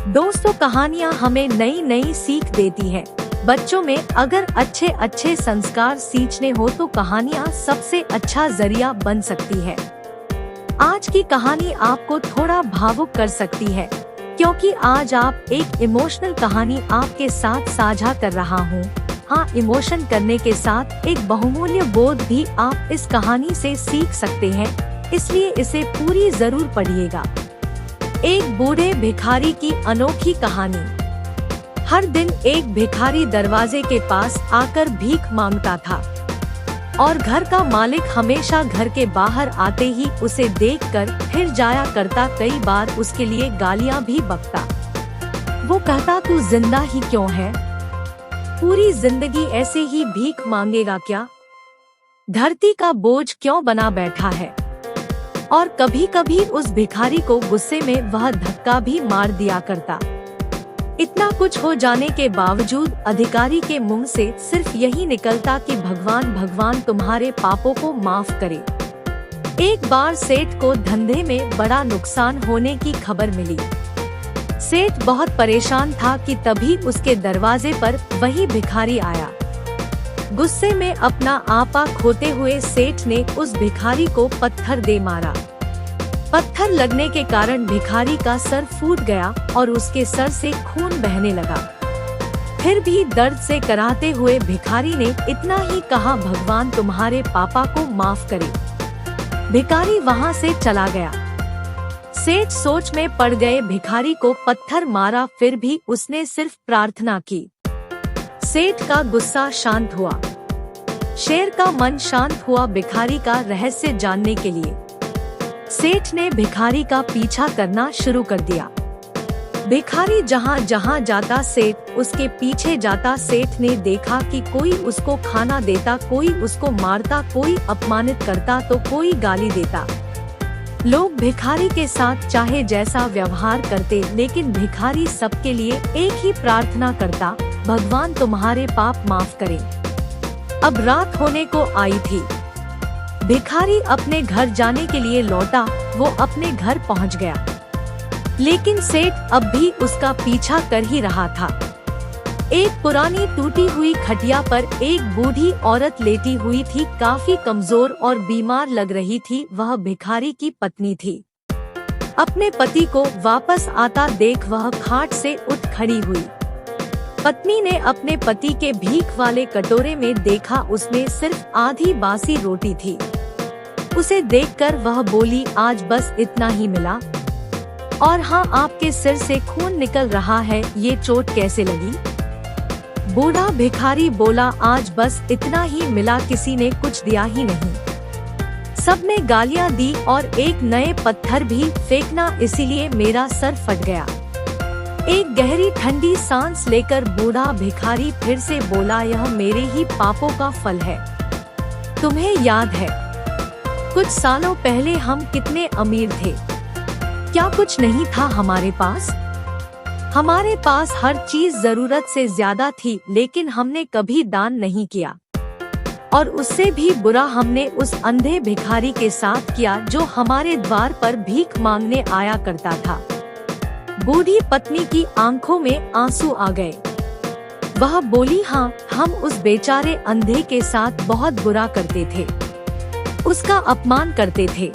दोस्तों, कहानियाँ हमें नई नई सीख देती है। बच्चों में अगर अच्छे अच्छे संस्कार सींचने हो तो कहानियाँ सबसे अच्छा जरिया बन सकती है। आज की कहानी आपको थोड़ा भावुक कर सकती है, क्योंकि आज आप एक इमोशनल कहानी आपके साथ साझा कर रहा हूँ। हाँ, इमोशन करने के साथ एक बहुमूल्य बोध भी आप इस कहानी से सीख सकते हैं, इसलिए इसे पूरी जरूर पढ़िएगा। एक बूढ़े भिखारी की अनोखी कहानी। हर दिन एक भिखारी दरवाजे के पास आकर भीख मांगता था और घर का मालिक हमेशा घर के बाहर आते ही उसे देखकर फिर जाया करता। कई बार उसके लिए गालियां भी बकता। वो कहता, तू जिंदा ही क्यों है? पूरी जिंदगी ऐसे ही भीख मांगेगा क्या? धरती का बोझ क्यों बना बैठा है? और कभी कभी उस भिखारी को गुस्से में वह धक्का भी मार दिया करता। इतना कुछ हो जाने के बावजूद अधिकारी के मुंह से सिर्फ यही निकलता कि भगवान भगवान तुम्हारे पापों को माफ करे। एक बार सेठ को धंधे में बड़ा नुकसान होने की खबर मिली। सेठ बहुत परेशान था कि तभी उसके दरवाजे पर वही भिखारी आया। गुस्से में अपना आपा खोते हुए सेठ ने उस भिखारी को पत्थर दे मारा। पत्थर लगने के कारण भिखारी का सर फूट गया और उसके सर से खून बहने लगा। फिर भी दर्द से कराहते हुए भिखारी ने इतना ही कहा, भगवान तुम्हारे पापा को माफ करे। भिखारी वहाँ से चला गया। सेठ सोच में पड़ गए। भिखारी को पत्थर मारा, फिर भी उसने सिर्फ प्रार्थना की। सेठ का गुस्सा शांत हुआ। शेर का मन शांत हुआ भिखारी का रहस्य जानने के लिए। सेठ ने भिखारी का पीछा करना शुरू कर दिया। भिखारी जहाँ जहाँ जाता सेठ उसके पीछे जाता। सेठ ने देखा कि कोई उसको खाना देता, कोई उसको मारता, कोई अपमानित करता तो कोई गाली देता। लोग भिखारी के साथ चाहे जैसा व्यवहार करते, लेकिन भिखारी सबके लिए एक ही प्रार्थना करता, भगवान तुम्हारे पाप माफ करे। अब रात होने को आई थी। भिखारी अपने घर जाने के लिए लौटा। वो अपने घर पहुंच गया, लेकिन सेठ अब भी उसका पीछा कर ही रहा था। एक पुरानी टूटी हुई खटिया पर एक बूढ़ी औरत लेटी हुई थी, काफी कमजोर और बीमार लग रही थी। वह भिखारी की पत्नी थी। अपने पति को वापस आता देख वह खाट से उठ खड़ी हुई। पत्नी ने अपने पति के भीख वाले कटोरे में देखा, उसमें सिर्फ आधी बासी रोटी थी। उसे देखकर वह बोली, आज बस इतना ही मिला? और हाँ, आपके सिर से खून निकल रहा है, ये चोट कैसे लगी? बूढ़ा भिखारी बोला, आज बस इतना ही मिला, किसी ने कुछ दिया ही नहीं। सबने गालियाँ दी और एक नए पत्थर भी फेंकना, इसीलिए मेरा सर फट गया। एक गहरी ठंडी सांस लेकर बूढ़ा भिखारी फिर से बोला, यह मेरे ही पापों का फल है। तुम्हें याद है कुछ सालों पहले हम कितने अमीर थे? क्या कुछ नहीं था हमारे पास? हमारे पास हर चीज जरूरत से ज्यादा थी, लेकिन हमने कभी दान नहीं किया। और उससे भी बुरा हमने उस अंधे भिखारी के साथ किया जो हमारे द्वार पर भीख मांगने आया करता था। बूढ़ी पत्नी की आंखों में आंसू आ गए। वह बोली, हाँ, हम उस बेचारे अंधे के साथ बहुत बुरा करते थे, उसका अपमान करते थे,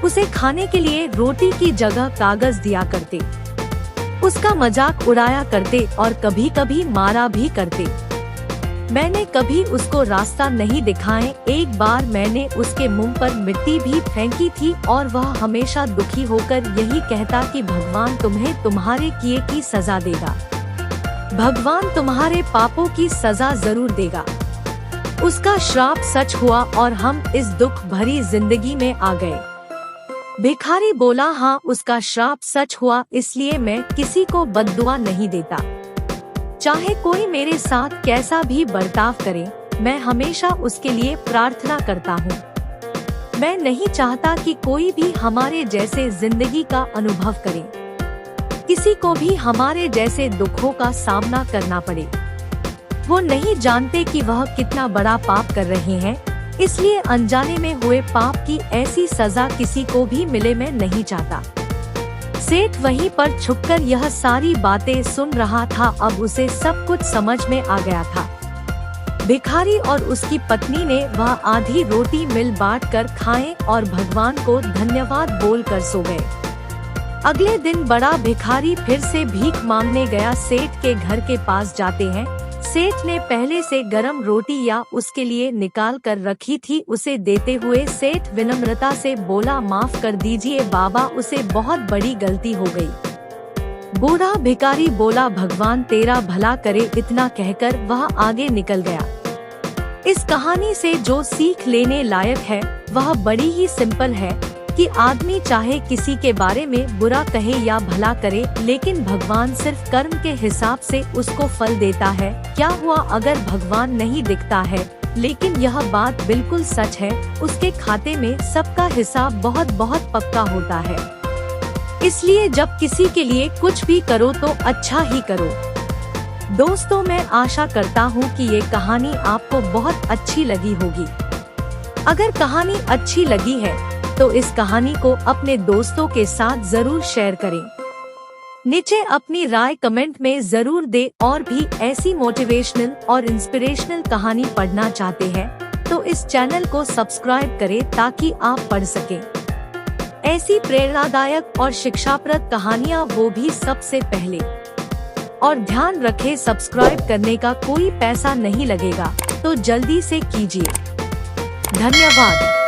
उसे खाने के लिए रोटी की जगह कागज दिया करते, उसका मजाक उड़ाया करते और कभी कभी मारा भी करते। मैंने कभी उसको रास्ता नहीं दिखाए। एक बार मैंने उसके मुंह पर मिट्टी भी फेंकी थी और वह हमेशा दुखी होकर यही कहता कि भगवान तुम्हें तुम्हारे किए की सजा देगा, भगवान तुम्हारे पापों की सजा जरूर देगा। उसका श्राप सच हुआ और हम इस दुख भरी जिंदगी में आ गए। भिखारी बोला, हाँ, उसका श्राप सच हुआ, इसलिए मैं किसी को बद्दुआ नहीं देता। चाहे कोई मेरे साथ कैसा भी बर्ताव करे, मैं हमेशा उसके लिए प्रार्थना करता हूँ। मैं नहीं चाहता कि कोई भी हमारे जैसे जिंदगी का अनुभव करे, किसी को भी हमारे जैसे दुखों का सामना करना पड़े। वो नहीं जानते कि वह कितना बड़ा पाप कर रहे हैं, इसलिए अनजाने में हुए पाप की ऐसी सजा किसी को भी मिले मैं नहीं चाहता। सेठ वहीं पर छुपकर यह सारी बातें सुन रहा था। अब उसे सब कुछ समझ में आ गया था। भिखारी और उसकी पत्नी ने वह आधी रोटी मिल बांट कर खाएं और भगवान को धन्यवाद बोलकर सो गए। अगले दिन बड़ा भिखारी फिर से भीख मांगने गया। सेठ के घर के पास जाते हैं। सेठ ने पहले से गरम रोटी या उसके लिए निकाल कर रखी थी। उसे देते हुए सेठ विनम्रता से बोला, माफ कर दीजिए बाबा, उसे बहुत बड़ी गलती हो गई। बूढ़ा भिखारी बोला, भगवान तेरा भला करे। इतना कहकर वह आगे निकल गया। इस कहानी से जो सीख लेने लायक है वह बड़ी ही सिंपल है कि आदमी चाहे किसी के बारे में बुरा कहे या भला करे, लेकिन भगवान सिर्फ कर्म के हिसाब से उसको फल देता है। क्या हुआ अगर भगवान नहीं दिखता है, लेकिन यह बात बिल्कुल सच है, उसके खाते में सबका हिसाब बहुत बहुत पक्का होता है। इसलिए जब किसी के लिए कुछ भी करो तो अच्छा ही करो। दोस्तों, मैं आशा करता हूँ कि ये कहानी आपको बहुत अच्छी लगी होगी। अगर कहानी अच्छी लगी है तो इस कहानी को अपने दोस्तों के साथ जरूर शेयर करें। नीचे अपनी राय कमेंट में जरूर दे। और भी ऐसी मोटिवेशनल और इंस्पिरेशनल कहानी पढ़ना चाहते हैं तो इस चैनल को सब्सक्राइब करें ताकि आप पढ़ सकें ऐसी प्रेरणादायक और शिक्षाप्रद कहानियाँ, वो भी सबसे पहले। और ध्यान रखें, सब्सक्राइब करने का कोई पैसा नहीं लगेगा, तो जल्दी से कीजिए। धन्यवाद।